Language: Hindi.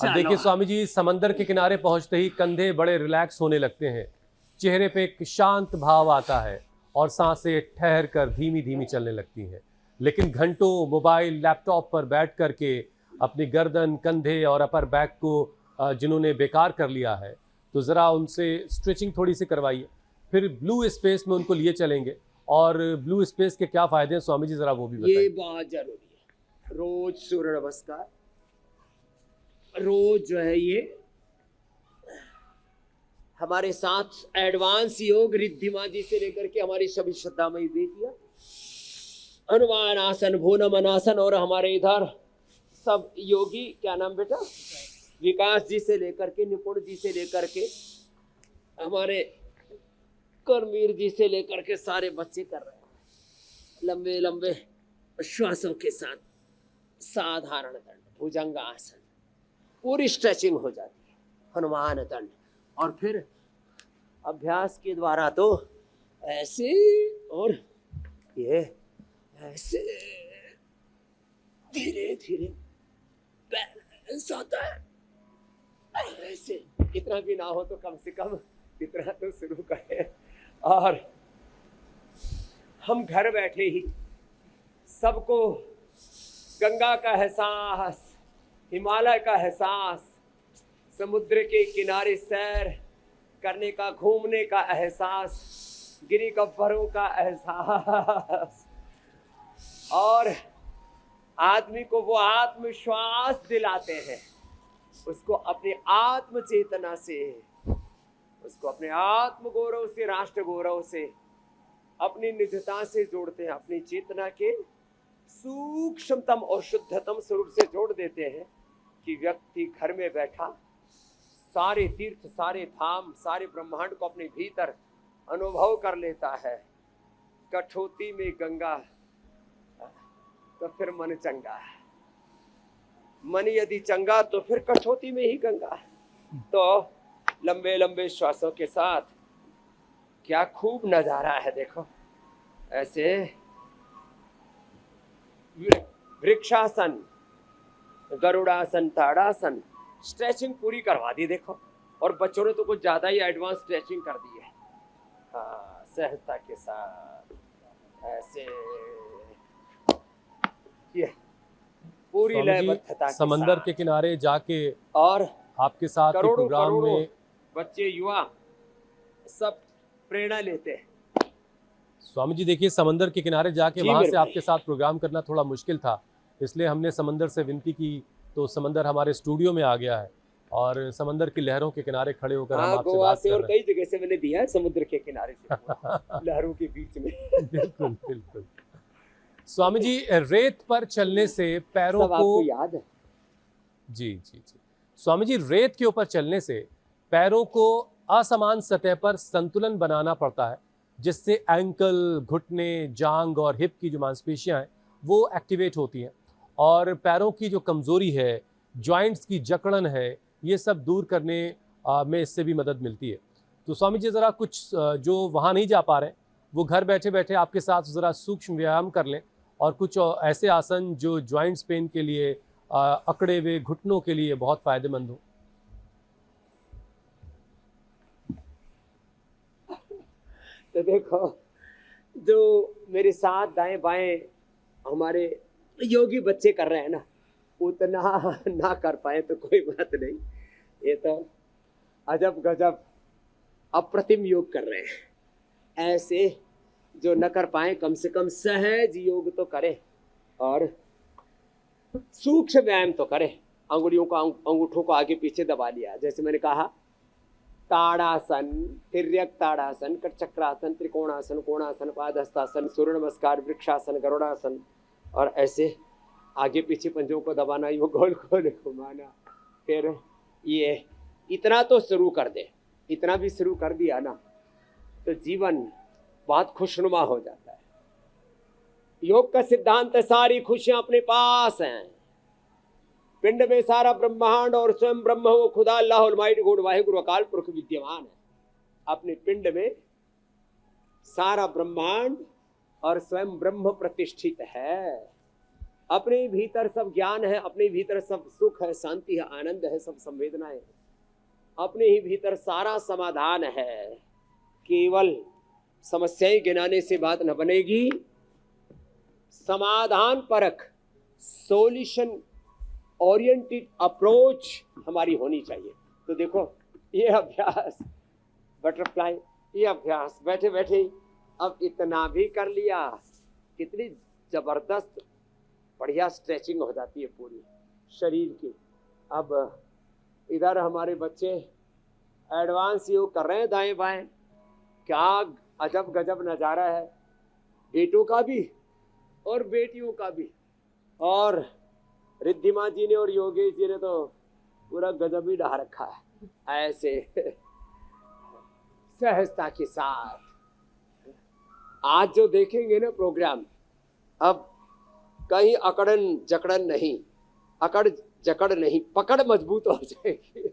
अब देखिए स्वामी जी, समंदर के किनारे पहुंचते ही कंधे बड़े रिलैक्स होने लगते हैं, चेहरे पे एक शांत भाव आता है और सांसें ठहर कर धीमी धीमी चलने लगती हैं। लेकिन घंटों मोबाइल लैपटॉप पर बैठ करके अपनी गर्दन, कंधे और अपर बैक को जिन्होंने बेकार कर लिया है, तो ज़रा उनसे स्ट्रेचिंग थोड़ी सी करवाइए। फिर ब्लू स्पेस में उनको लिए चलेंगे। और ब्लू स्पेस के क्या फ़ायदे हैं स्वामी जी, ज़रा वो भी बताइए। ये बहुत जरूरी है। रोज सूर्य नमस्कार, रोज जो है ये हमारे साथ एडवांस योग रिद्धिमा जी से लेकर के हमारी सभी श्रद्धामयी बेटियां, हनुमान आसन, भूनमन आसन, और हमारे इधर सब योगी, क्या नाम बेटा, विकास जी से लेकर के, निपुण जी से लेकर के, हमारे करमीर जी से लेकर के सारे बच्चे कर रहे हैं लंबे लंबे श्वासों के साथ। साधारण दंड, भुजंग आसन, पूरी स्ट्रेचिंग हो जाती है, हनुमान दंड। और फिर अभ्यास के द्वारा तो ऐसे और ये ऐसे धीरे धीरे बैलेंस होता है। ऐसे इतना भी ना हो तो कम से कम इतना तो शुरू करें। और हम घर बैठे ही सबको गंगा का एहसास, हिमालय का एहसास, समुद्र के किनारे सैर करने का, घूमने का एहसास, गिरी गब्बरों का एहसास, और आदमी को वो आत्मविश्वास दिलाते हैं, उसको अपने आत्म चेतना से, उसको अपने आत्म गौरव से, राष्ट्र गौरव से, अपनी निजता से जोड़ते हैं, अपनी चेतना के सूक्ष्मतम और शुद्धतम स्वरूप से जोड़ देते हैं कि व्यक्ति घर में बैठा सारे तीर्थ, सारे धाम, सारे ब्रह्मांड को अपने भीतर अनुभव कर लेता है। कठौती में गंगा तो फिर मन चंगा, मन यदि चंगा तो फिर कठौती में ही गंगा। तो लंबे लंबे श्वासों के साथ क्या खूब नजारा है, देखो ऐसे वृक्षासन, गरुड़ासन, ताड़ासन, स्ट्रेचिंग पूरी करवा दी देखो। और बच्चों ने तो कुछ ज्यादा ही एडवांस स्ट्रेचिंग कर दी है। हाँ, सहजता के साथ ऐसे ये पूरी लयबद्धता के समंदर साथ। के किनारे जाके और आपके साथ करोड़ों प्रोग्राम करोड़ों में बच्चे, युवा सब प्रेरणा लेते हैं। स्वामी जी देखिए, समंदर के किनारे जाके जी वहां मेरे से भाई। आपके साथ प्रोग्राम करना थोड़ा मुश्किल था, इसलिए हमने समंदर से विनती की, तो समंदर हमारे स्टूडियो में आ गया है और समंदर की लहरों के किनारे खड़े होकर हम हाँ, आपसे गोवा बात से कर और रहे कई जगह से मैंने दिया है, समुद्र के किनारे से लहरों के बीच में। हैं। बिल्कुल बिल्कुल। स्वामी जी, रेत पर चलने से पैरों सब को, आपको याद है? जी जी जी, स्वामी जी रेत के ऊपर चलने से पैरों को असमान सतह पर संतुलन बनाना पड़ता है, जिससे एंकल, घुटने, जांग और हिप की जो मांसपेशियां हैं वो एक्टिवेट होती हैं और पैरों की जो कमज़ोरी है, जॉइंट्स की जकड़न है, ये सब दूर करने में इससे भी मदद मिलती है। तो स्वामी जी ज़रा कुछ जो वहाँ नहीं जा पा रहे हैं वो घर बैठे बैठे आपके साथ ज़रा सूक्ष्म व्यायाम कर लें और कुछ ऐसे आसन जो जॉइंट्स पेन के लिए, अकड़े हुए घुटनों के लिए बहुत फ़ायदेमंद हो। तो देखो, जो मेरे साथ दाएं बाएं हमारे योगी बच्चे कर रहे हैं ना, उतना ना कर पाए तो कोई बात नहीं, ये तो अजब गजब अप्रतिम योग कर रहे हैं। ऐसे जो न कर पाए कम से कम सहज योग तो करें और सूक्ष्म व्यायाम तो करें। अंगुलियों को, अंगूठों को आगे पीछे दबा लिया, जैसे मैंने कहा, ताड़ासन, तिर्यक ताड़ासन, कटचक्रासन, त्रिकोणासन, कोणासन, पादहस्तासन, सूर्य नमस्कार, वृक्षासन, गरुड़ासन, और ऐसे आगे पीछे पंजों को दबाना, यो गोल गोल घुमाना। फिर ये इतना तो शुरू कर दे, इतना भी शुरू कर दिया ना तो जीवन बहुत खुशनुमा हो जाता है। योग का सिद्धांत है, सारी खुशियां अपने पास हैं। पिंड में सारा ब्रह्मांड और स्वयं ब्रह्म वो खुदा अल्लाह अलमाइटी गॉड वाहिगुरु अकाल पुरख विद्यमान है। अपने पिंड में सारा ब्रह्मांड और स्वयं ब्रह्म प्रतिष्ठित है। अपने भीतर सब ज्ञान है, अपने भीतर सब सुख है, शांति है, आनंद है, सब संवेदनाएं हैं, अपने ही भीतर सारा समाधान है। केवल समस्याएं गिनाने से बात न बनेगी, समाधान परक सॉल्यूशन ओरिएंटेड अप्रोच हमारी होनी चाहिए। तो देखो ये अभ्यास बटरफ्लाई, ये अभ्यास बैठे बैठे अब इतना भी कर लिया, कितनी जबरदस्त बढ़िया स्ट्रेचिंग हो जाती है पूरी शरीर की। अब इधर हमारे बच्चे एडवांस योग कर रहे हैं दाएं बाएं, क्या अजब गजब नज़ारा है, बेटों का भी और बेटियों का भी। और रिद्धिमा जी ने और योगेश जी ने तो पूरा गजब ही ढा रखा है ऐसे सहजता के साथ। आज जो देखेंगे ना प्रोग्राम, अब कहीं अकड़न जकड़न नहीं, अकड़ जकड़ नहीं, पकड़ मजबूत हो जाएगी।